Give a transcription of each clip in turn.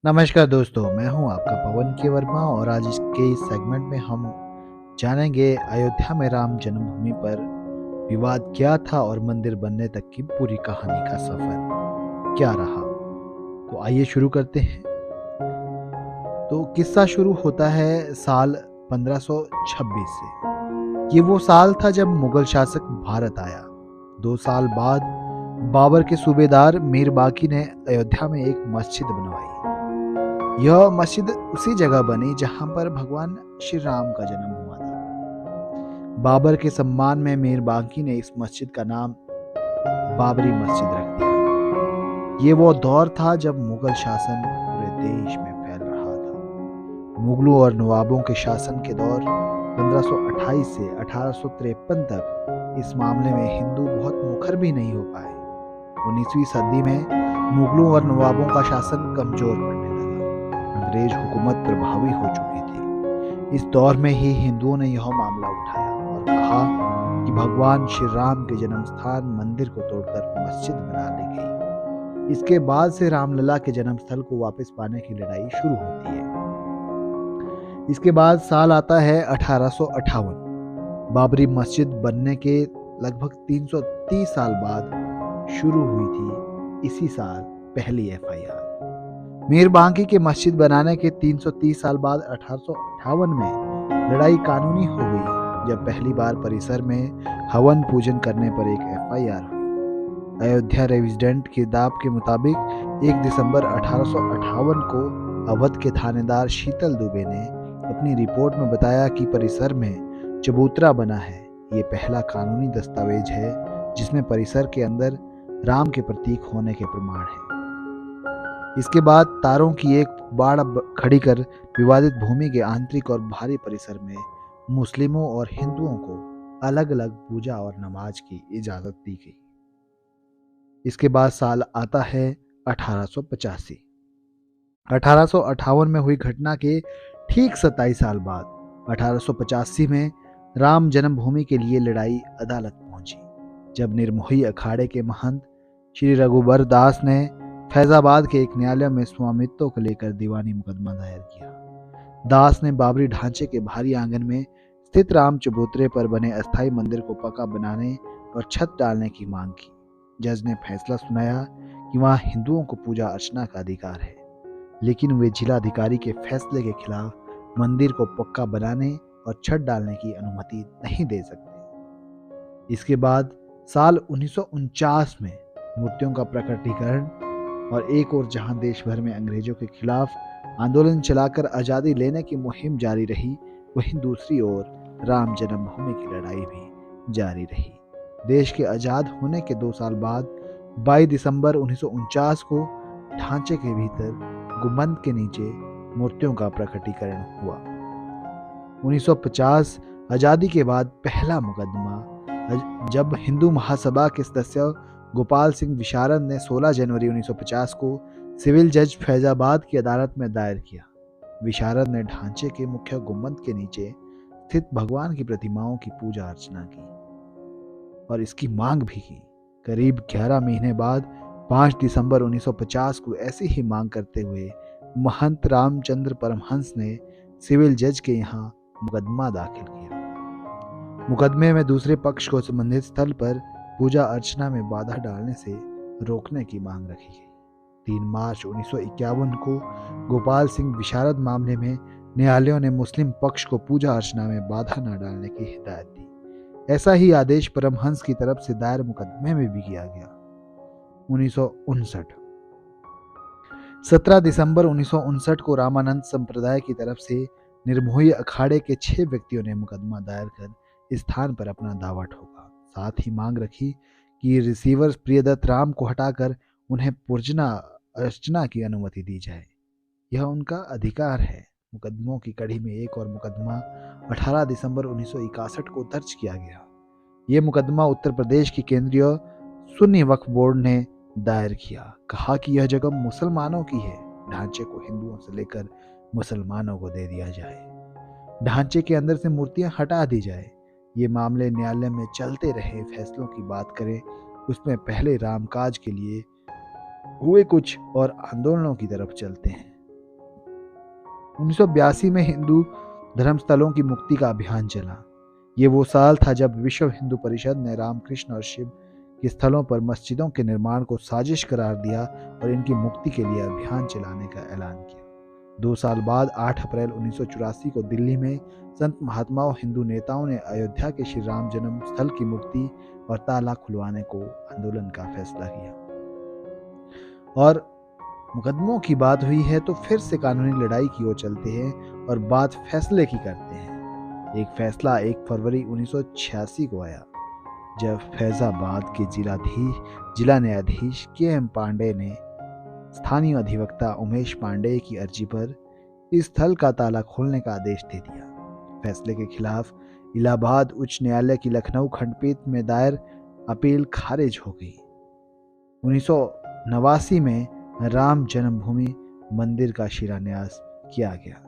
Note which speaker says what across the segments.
Speaker 1: नमस्कार दोस्तों, मैं हूं आपका पवन के वर्मा और आज इसके इस सेगमेंट में हम जानेंगे अयोध्या में राम जन्मभूमि पर विवाद क्या था और मंदिर बनने तक की पूरी कहानी का सफर क्या रहा। तो आइए शुरू करते हैं। तो किस्सा शुरू होता है साल 1526 से। ये वो साल था जब मुगल शासक भारत आया। 2 साल बाद बाबर के सूबेदार मीर बाकी ने अयोध्या में एक मस्जिद बनवाई। यह मस्जिद उसी जगह बनी जहां पर भगवान श्री राम का जन्म हुआ था। बाबर के सम्मान में मीर बांकी ने इस मस्जिद का नाम बाबरी मस्जिद रख दिया। ये वो दौर था जब मुगल शासन पूरे देश में फैल रहा था। मुगलों और नवाबों के शासन के दौर 1528 से 1853 तक इस मामले में हिंदू बहुत मुखर भी नहीं हो पाए। 19वीं सदी में मुगलों और नवाबों का शासन कमजोर पड़ने लगा। अंग्रेज हुकूमत प्रभावी हो चुकी थी। इस दौर में ही हिंदुओं ने यह मामला उठाया और कहा कि भगवान श्री राम के जन्म स्थान मंदिर को तोड़कर मस्जिद बना ली गई। इसके बाद से रामलला के जन्म स्थल को वापस पाने की लड़ाई शुरू होती है। इसके बाद साल आता है 1858। बाबरी मस्जिद बनने के लगभग 330 साल बाद शुरू हुई थी इसी साल पहली एफआईआर। मीर बांकी के मस्जिद बनाने के 330 साल बाद 1858 में लड़ाई कानूनी हो गई जब पहली बार परिसर में हवन पूजन करने पर एक एफआईआर हुई। अयोध्या रेजिडेंट किताब के मुताबिक 1 दिसंबर 1858 को अवध के थानेदार शीतल दुबे ने अपनी रिपोर्ट में बताया कि परिसर में चबूतरा बना है। ये पहला कानूनी दस्तावेज है जिसमें परिसर के अंदर राम के प्रतीक होने के प्रमाण हैं। इसके बाद तारों की एक बाड़ खड़ी कर विवादित भूमि के आंतरिक और बाहरी परिसर में मुस्लिमों और हिंदुओं को अलग अलग पूजा और नमाज की इजाजत दी गई। इसके बाद साल आता है 1885। 1858 में हुई घटना के ठीक 27 साल बाद 1885 में राम जन्मभूमि के लिए लड़ाई अदालत पहुंची जब निर्मोही अखाड़े के महंत श्री रघुबर दास ने फैजाबाद के एक न्यायालय में स्वामित्व को लेकर दीवानी मुकदमा दायर किया। दास ने बाबरी ढांचे के बाहरी आंगन में स्थित राम चबूतरे पर बने अस्थायी मंदिर को पक्का बनाने और छत डालने की मांग की। जज ने फैसला सुनाया कि वहां हिंदुओं को पूजा अर्चना का अधिकार है, लेकिन वे जिलाधिकारी के फैसले के खिलाफ मंदिर को पक्का बनाने और छत डालने की अनुमति नहीं दे सकते। इसके बाद साल 1949 में मूर्तियों का प्रकटीकरण और एक और जहां देश भर में अंग्रेजों के खिलाफ आंदोलन चलाकर आजादी लेने की मुहिम जारी रही, वहीं दूसरी ओर राम जन्मभूमि की लड़ाई भी जारी रही। देश के आजाद होने के 2 साल बाद 22 दिसंबर 1949 को ढांचे के भीतर गुंबद के नीचे मूर्तियों का प्रकटीकरण हुआ। 1950 आजादी के बाद पहला मुकदमा जब हिंदू महासभा के सदस्य गोपाल सिंह विशारद ने 16 जनवरी 1950 को सिविल जज फैजाबाद की अदालत में दायर किया। विशारद ने ढांचे के मुख्य गुंबद के नीचे स्थित भगवान की प्रतिमाओं की पूजा अर्चना की और इसकी मांग भी की। करीब 11 महीने बाद 5 दिसंबर 1950 को ऐसी ही मांग करते हुए महंत रामचंद्र परमहंस ने सिविल जज के यहाँ मुकदमा दाखिल किया। मुकदमे में दूसरे पक्ष को संबंधित स्थल पर पूजा अर्चना में बाधा डालने से रोकने की मांग रखी गई। 3 मार्च 1951 को गोपाल सिंह विशारद मामले में न्यायालयों ने मुस्लिम पक्ष को पूजा अर्चना में बाधा न डालने की हिदायत दी। ऐसा ही आदेश परमहंस की तरफ से दायर मुकदमे में भी किया गया। 1959 17 दिसंबर 1959 को रामानंद संप्रदाय की तरफ से निर्मोही अखाड़े के 6 व्यक्तियों ने मुकदमा दायर कर इस स्थान पर अपना दावा ठोका। साथ ही मांग रखी कि रिसीवर प्रियदत्त राम को हटाकर उन्हें पूजना अर्चना की अनुमति दी जाए। यह उनका अधिकार है। मुकदमों की कड़ी में एक और मुकदमा 18 दिसंबर 1961 को दर्ज किया गया। यह मुकदमा उत्तर प्रदेश की केंद्रीय सुन्नी वक्फ बोर्ड ने दायर किया। कहा कि यह जगह मुसलमानों की है, ढांचे को हिंदुओं से लेकर मुसलमानों को दे दिया जाए, ढांचे के अंदर से मूर्तियां हटा दी जाए। ये मामले न्यायालय में चलते रहे। फैसलों की बात करें उसमें पहले रामकाज के लिए हुए कुछ और आंदोलनों की तरफ चलते हैं। 1982 में हिंदू धर्मस्थलों की मुक्ति का अभियान चला। ये वो साल था जब विश्व हिंदू परिषद ने रामकृष्ण और शिव के स्थलों पर मस्जिदों के निर्माण को साजिश करार दिया और इनकी मुक्ति के लिए अभियान चलाने का ऐलान किया। 2 साल बाद 8 अप्रैल 1984 को दिल्ली में संत महात्माओं हिंदू नेताओं ने अयोध्या के श्री राम जन्म स्थल की मुक्ति और ताला खुलवाने को आंदोलन का फैसला किया। और मुकदमों की बात हुई है तो फिर से कानूनी लड़ाई की ओर चलते हैं और बात फैसले की करते हैं। एक फैसला 1 फरवरी 1986 को आया जब फैजाबाद के जिला न्यायाधीश के.एम. पांडे ने स्थानीय अधिवक्ता उमेश पांडे की अर्जी पर इस स्थल का ताला खोलने का आदेश दे दिया। फैसले के खिलाफ इलाहाबाद उच्च न्यायालय की लखनऊ खंडपीठ में दायर अपील खारिज हो गई। 1989 में राम जन्मभूमि मंदिर का शिलान्यास किया गया।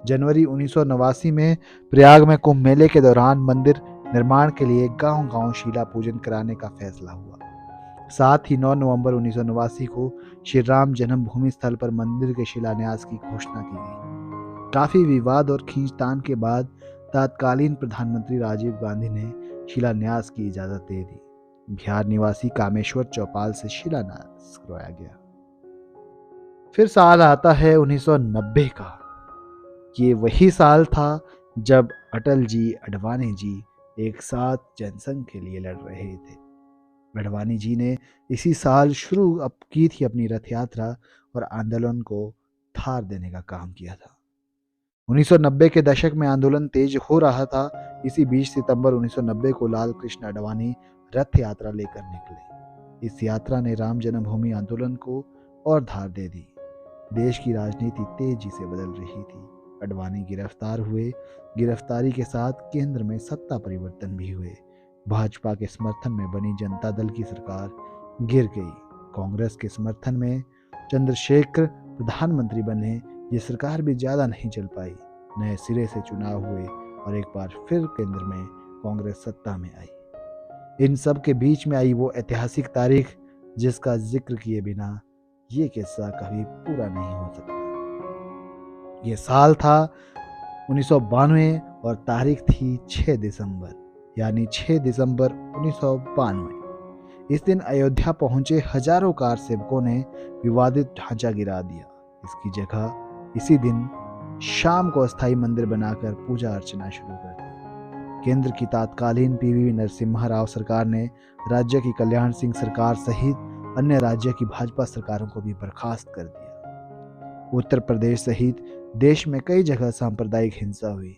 Speaker 1: जनवरी 1989 में प्रयाग में कुंभ मेले के दौरान मंदिर निर्माण के लिए गांव-गांव शिला पूजन कराने का फैसला हुआ। साथ ही 9 नवंबर 1989 को श्री राम जन्मभूमि स्थल पर मंदिर के शिलान्यास की घोषणा की गई। काफी विवाद और खींचतान के बाद तत्कालीन प्रधानमंत्री राजीव गांधी ने शिलान्यास की इजाजत दे दी। बिहार निवासी कामेश्वर चौपाल से शिलान्यास करवाया गया। फिर साल आता है 1990 का। ये वही साल था जब अटल जी अडवाणी जी एक साथ जनसंघ के लिए लड़ रहे थे। अडवाणी जी ने इसी साल शुरू की थी अपनी रथ यात्रा और आंदोलन को थार देने का काम किया था। 1990 के दशक में आंदोलन तेज हो रहा था। इसी 20 सितंबर 1990 को लाल कृष्ण अडवाणी रथ यात्रा लेकर निकले। इस यात्रा ने राम जन्मभूमि आंदोलन को और धार दे दी। देश की राजनीति तेजी से बदल रही थी। अडवाणी गिरफ्तार हुए। गिरफ्तारी के साथ केंद्र में सत्ता परिवर्तन भी हुए। भाजपा के समर्थन में बनी जनता दल की सरकार गिर गई। कांग्रेस के समर्थन में चंद्रशेखर प्रधानमंत्री बने। ये सरकार भी ज्यादा नहीं चल पाई। नए सिरे से चुनाव हुए और एक बार फिर केंद्र में कांग्रेस सत्ता में आई। इन सब के बीच में आई वो ऐतिहासिक तारीख जिसका जिक्र किए बिना ये किस्सा कभी पूरा नहीं हो सकता। ये साल था 1992 और तारीख थी 6 दिसंबर, यानी 6 दिसंबर 1992। इस दिन अयोध्या पहुंचे हजारों कार सेवकों ने विवादित ढांचा गिरा दिया। इसकी जगह इसी दिन शाम को अस्थायी मंदिर बनाकर पूजा अर्चना शुरू कर दी। केंद्र की तत्कालीन पीवी नरसिम्हा राव सरकार ने राज्य की कल्याण सिंह सरकार सहित अन्य राज्य की भाजपा सरकारों को भी बर्खास्त कर दिया। उत्तर प्रदेश सहित देश में कई जगह सांप्रदायिक हिंसा हुई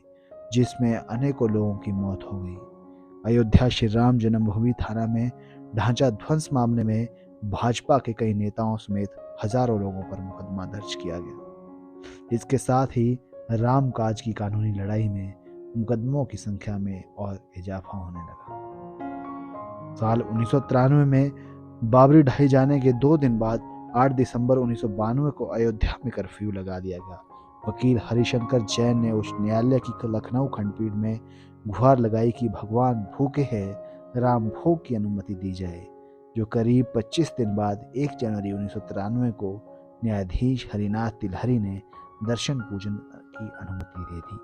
Speaker 1: जिसमें अनेकों लोगों की मौत हो गई। अयोध्या श्री राम जन्मभूमि थाना में ढांचा ध्वंस मामले में भाजपा के कई नेताओं समेत हजारों लोगों पर मुकदमा दर्ज किया गया। इसके साथ ही रामकाज की कानूनी लड़ाई में मुकदमों की संख्या में और इजाफा होने लगा। साल 1993 में बाबरी ढाई जाने के 2 दिन बाद 8 दिसंबर 1992 को अयोध्या में कर्फ्यू लगा दिया गया। वकील हरिशंकर जैन ने उच्च न्यायालय की लखनऊ खंडपीठ में गुहार लगाई कि भगवान भूखे हैं, राम भोग की अनुमति दी जाए, जो करीब 25 दिन बाद 1 जनवरी 1993 को न्यायाधीश हरिनाथ तिलहरी ने दर्शन पूजन की अनुमति दे दी।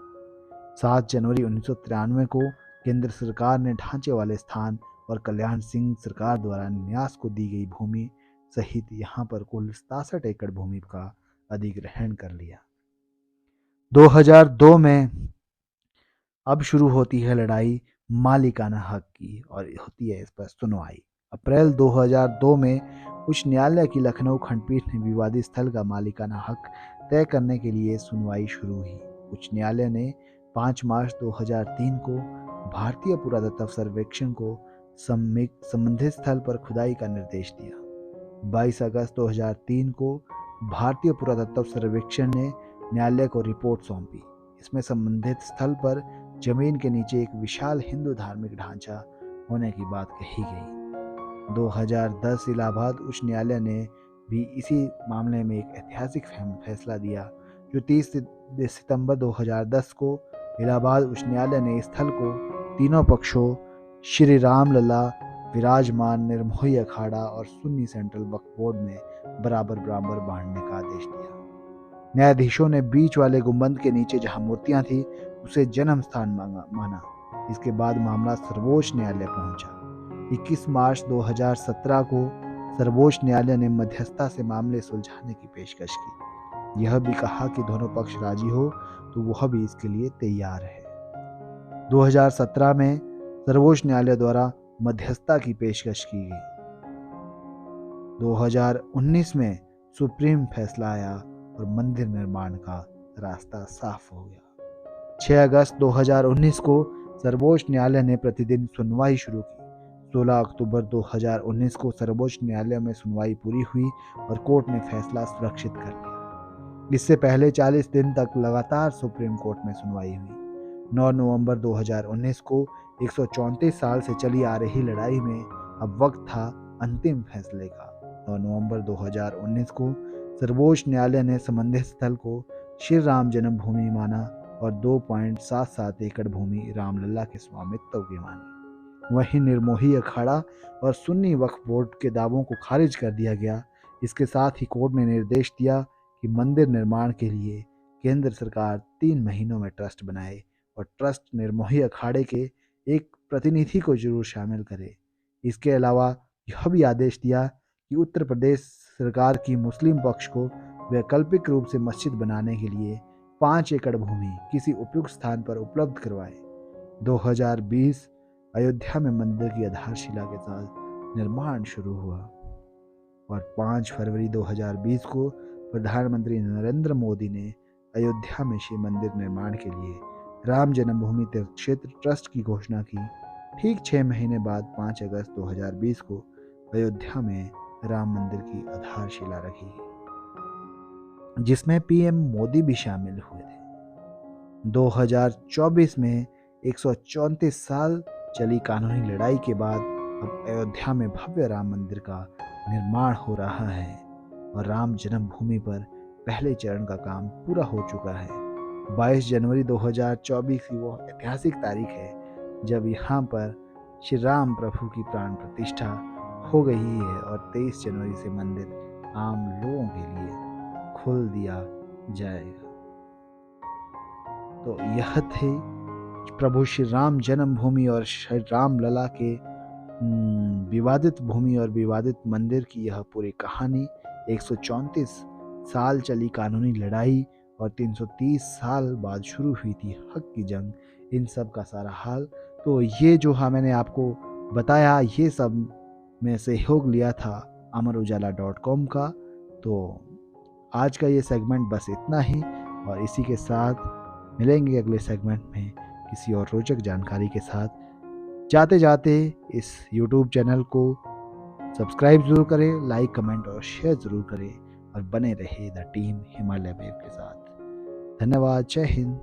Speaker 1: 7 जनवरी 1993 को केंद्र सरकार ने ढांचे वाले स्थान और कल्याण सिंह सरकार द्वारा न्यास को दी गई भूमि सहित यहाँ पर कुल 67 एकड़ भूमि का अधिग्रहण कर लिया। 2002 में अब शुरू होती है लड़ाई मालिकाना हक की और होती है इस पर सुनवाई। अप्रैल 2002 में उच्च न्यायालय की लखनऊ खंडपीठ ने विवादित स्थल का मालिकाना हक तय करने के लिए सुनवाई शुरू हुई। उच्च न्यायालय ने 5 मार्च 2003 को भारतीय पुरातत्व सर्वेक्षण को संबंधित स्थल पर खुदाई का निर्देश दिया। 22 अगस्त 2003 को भारतीय पुरातत्व सर्वेक्षण ने न्यायालय को रिपोर्ट सौंपी। इसमें संबंधित स्थल पर जमीन के नीचे एक विशाल हिंदू धार्मिक ढांचा होने की बात कही गई। 2010 इलाहाबाद उच्च न्यायालय ने भी इसी मामले में एक ऐतिहासिक फैसला दिया, जो 30 सितंबर 2010 को इलाहाबाद उच्च न्यायालय ने स्थल को तीनों पक्षों श्री राम लला विराजमान निर्मोही अखाड़ा और सुन्नी सेंट्रल वक्फ बोर्ड में बराबर बांटने का आदेश दिया। न्यायाधीशों ने बीच वाले गुंबद के नीचे जहां मूर्तियां थी उसे जन्म स्थान माना। इसके बाद मामला सर्वोच्च न्यायालय पहुंचा। 21 मार्च 2017 को सर्वोच्च न्यायालय ने मध्यस्थता से मामले सुलझाने की पेशकश की। यह भी कहा कि दोनों पक्ष राजी हो तो वह भी इसके लिए तैयार है। 2017 में सर्वोच्च न्यायालय द्वारा मध्यस्थता की पेशकश की गई। 2019 में सुप्रीम फैसला आया और मंदिर निर्माण का रास्ता साफ हो गया। 6 अगस्त 2019 को सर्वोच्च न्यायालय ने प्रतिदिन सुनवाई शुरू की। 16 अक्टूबर 2019 को सर्वोच्च न्यायालय में सुनवाई पूरी हुई और कोर्ट ने फैसला सुरक्षित कर लिया। इससे पहले 40 दिन तक लगातार सुप्रीम कोर्ट में सुनवाई हुई। 9 नवंबर 2019 को 134 साल से चली आ रही लड़ाई में अब वक्त था अंतिम फैसले का। 9 नवंबर 2019 को सर्वोच्च न्यायालय ने संबंधित स्थल को श्री राम जन्मभूमि माना और 2.77 एकड़ भूमि रामलला के स्वामित्व की मानी। वहीं निर्मोही अखाड़ा और सुन्नी वक्फ बोर्ड के दावों को खारिज कर दिया गया। इसके साथ ही कोर्ट ने निर्देश दिया कि मंदिर निर्माण के लिए केंद्र सरकार 3 महीनों में ट्रस्ट बनाए और ट्रस्ट निर्मोही अखाड़े के एक प्रतिनिधि को जरूर शामिल करे। इसके अलावा यह भी आदेश दिया कि उत्तर प्रदेश सरकार की मुस्लिम पक्ष को वैकल्पिक रूप से मस्जिद बनाने के लिए 5 एकड़ भूमि किसी उपयुक्त स्थान पर उपलब्ध करवाए। 2020 अयोध्या में मंदिर की आधारशिला के साथ निर्माण शुरू हुआ और 5 फरवरी 2020 को प्रधानमंत्री नरेंद्र मोदी ने अयोध्या में शिव मंदिर निर्माण के लिए राम जन्मभूमि तीर्थ क्षेत्र ट्रस्ट की घोषणा की। ठीक 6 महीने बाद 5 अगस्त 2020 को अयोध्या में राम मंदिर की आधारशिला रखी गई, जिसमें पीएम मोदी भी शामिल हुए थे। 2024 में 134 साल चली कानूनी लड़ाई के बाद अब अयोध्या में भव्य राम मंदिर का निर्माण हो रहा है और राम जन्मभूमि पर पहले चरण का काम पूरा हो चुका है। 22 जनवरी 2024 की वो ऐतिहासिक तारीख है जब यहाँ पर श्री राम प्रभु की प्राण प्रतिष्ठा हो गई है और 23 जनवरी से मंदिर आम लोगों के लिए खोल दिया जाएगा। तो यह थे प्रभु श्री राम जन्मभूमि और श्री राम लला के विवादित भूमि और विवादित मंदिर की यह पूरी कहानी। 134 साल चली कानूनी लड़ाई और 330 साल बाद शुरू हुई थी हक की जंग, इन सब का सारा हाल। तो ये जो मैंने आपको बताया, ये सब में सहयोग लिया था अमरउजाला.com का। तो आज का ये सेगमेंट बस इतना ही और इसी के साथ मिलेंगे अगले सेगमेंट में किसी और रोचक जानकारी के साथ। जाते जाते इस YouTube चैनल को सब्सक्राइब जरूर करें, लाइक, कमेंट और शेयर जरूर करें और बने रहे द टीम हिमालय वेव के साथ। धन्यवाद। जय हिंद।